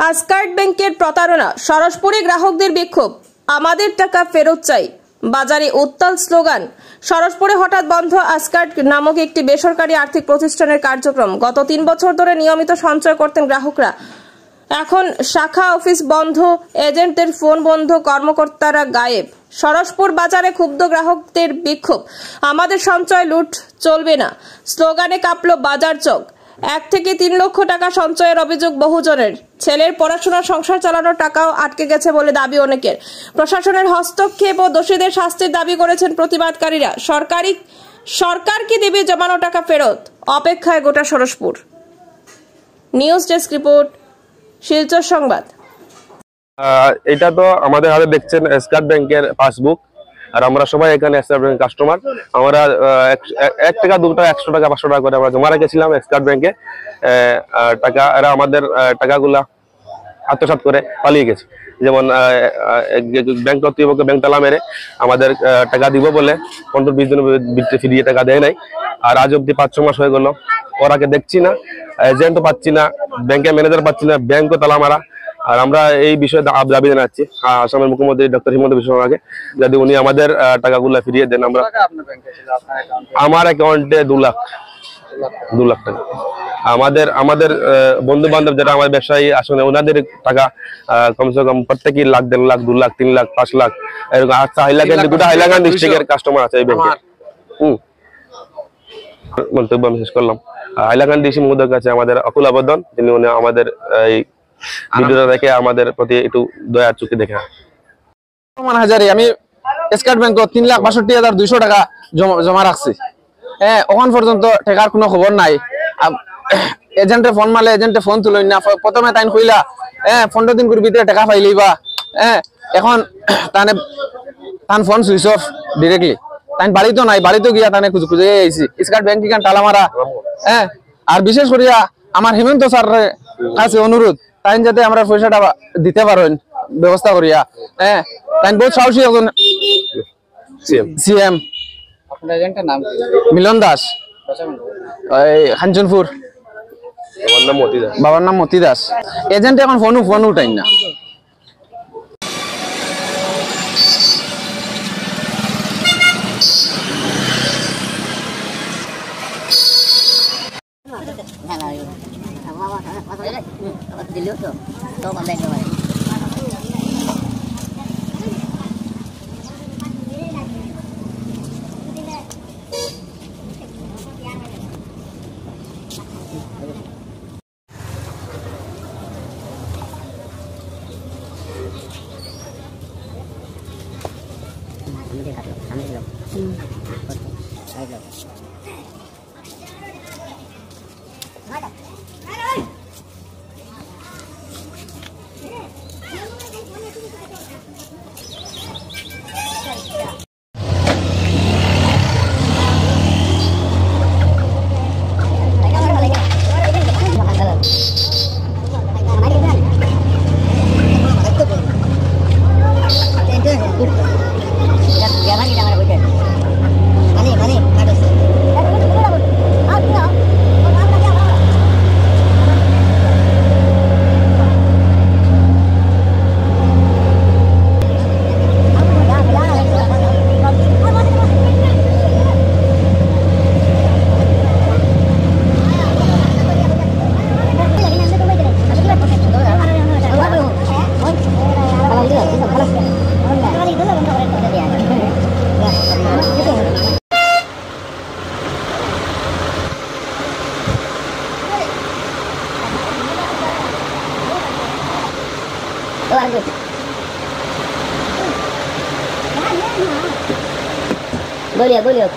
আসকার্ট ব্যাংকের প্রতারণা, সরসপুরে গ্রাহকদের বিক্ষোভ, আমাদের টাকা ফেরত চাই, বাজারে উত্তাল স্লোগান। সরসপুরে হঠাৎ বন্ধ আসকার্ট নামক একটি বেসরকারি আর্থিক প্রতিষ্ঠানের কার্যক্রম। গত 3 বছর ধরে নিয়মিত সঞ্চয় করতেন গ্রাহকরা। এখন শাখা অফিস বন্ধ, এজেন্টদের ফোন বন্ধ, কর্মকর্তারা গায়েব। সরসপুর বাজারে ক্ষুব্ধ গ্রাহকদের বিক্ষোভ, আমাদের সঞ্চয় লুট চলবে না স্লোগানে কাঁপল বাজার চক। 1 থেকে 3 লক্ষ টাকা সঞ্চয়ের অভিযোগ বহুজনের। ছেলের পড়াশোনা, সংসার চালানোর টাকাও আটকে গেছে বলে দাবি অনেকের। প্রশাসনের হস্তক্ষেপ ও দোষীদের শাস্তির দাবি করেছেন প্রতিবাদকারীরা। সরকার কি দেবে জমানো টাকা ফেরত, অপেক্ষায় গোটা Saraspur. News desk report, Silchar সংবাদ। এটা তো আমাদের হাতে দেখছেন আসকার্ট ব্যাংকের পাসবুক, আর আমরা সবাই এখানে আসকার্ট ব্যাংকের কাস্টমার। আমরা 1 টাকা 2 টাকা 100 টাকা 500 টাকা করে আমরা জমা রেখেছিলাম আসকার্ট ব্যাংকে টাকা। এরা আমাদের টাকাগুলা আত্মসাৎ করে পালিয়ে গেছে। যেমন ব্যাংক কর্তৃপক্ষ ব্যাংক তালা মেরে আমাদের টাকা দিব বলে 15-20 দিনের ভিতরে ফিরিয়ে টাকা দেয় নাই। আর আজ অব্দি 5-6 মাস হয়ে গেল, ওরাকে দেখছি না, এজেন্টও পাচ্ছি না, ব্যাংকের ম্যানেজার পাচ্ছি না, ব্যাংকও তালা মারা। আর আমরা এই বিষয়ে দাবি জানাচ্ছি আসামের মুখ্যমন্ত্রী ডক্টর হিমন্ত বিশ্ব শর্মাকে, যদি উনি আমাদের টাকাগুলো ফিরিয়ে দেন। আমার অ্যাকাউন্টে 2 লাখ টাকা। আমাদের বন্ধু বান্ধব যারা আমার ব্যবসায়ী আসলে ওনাদের টাকা কমসে কম প্রত্যেকেই লাখ, 1.5 লাখ, 2 লাখ, 3 লাখ, 5 লাখ এরকম। আচ্ছা, হাইলাকান্দি ডিস্ট্রিক্টের কাস্টমার আছে এই ব্যাংকে। মন্তব্য আমি শেষ করলাম। হাইলাকান্দি ডিসি মহোদয়ের কাছে আমাদের অকুল আবেদন, যিনি উনি আমাদের এই ভিডিওটা দেখে আমাদের প্রতি একটু দয়ার চোখে দেখে। আমি আসকার্ট ব্যাংক 3,62,200 টাকা জমা রাখছি। এখন পর্যন্ত টাকার কোনো খবর নাই। এজেন্টে ফোন মারলে এজেন্টে ফোন তুলই না। প্রথমে তাইন কইলা 15 দিন করে ভিতরে টাকা পাইলেই বা এখন তান ফোন সুইচ অফ ডিরেক্টলি। তাইন বাড়িতে নাই, বাড়িতে গিয়া তানে খুঁজে আইছি। আসকার্ট ব্যাংক কিখান তালা মারা। আর বিশেষ করিয়া আমার হেমন্ত স্যার কাছে অনুরোধ, তাই যাতে আমরা পয়সাটা দিতে পারেন ব্যবস্থা করিয়া। তাই বহুত সাহসী একজন সিএম। মিলন দাস, খানচনপুর। বাবার নাম মতি দাস। এজেন্ট এখন ফোন উঠাই না। बोलिए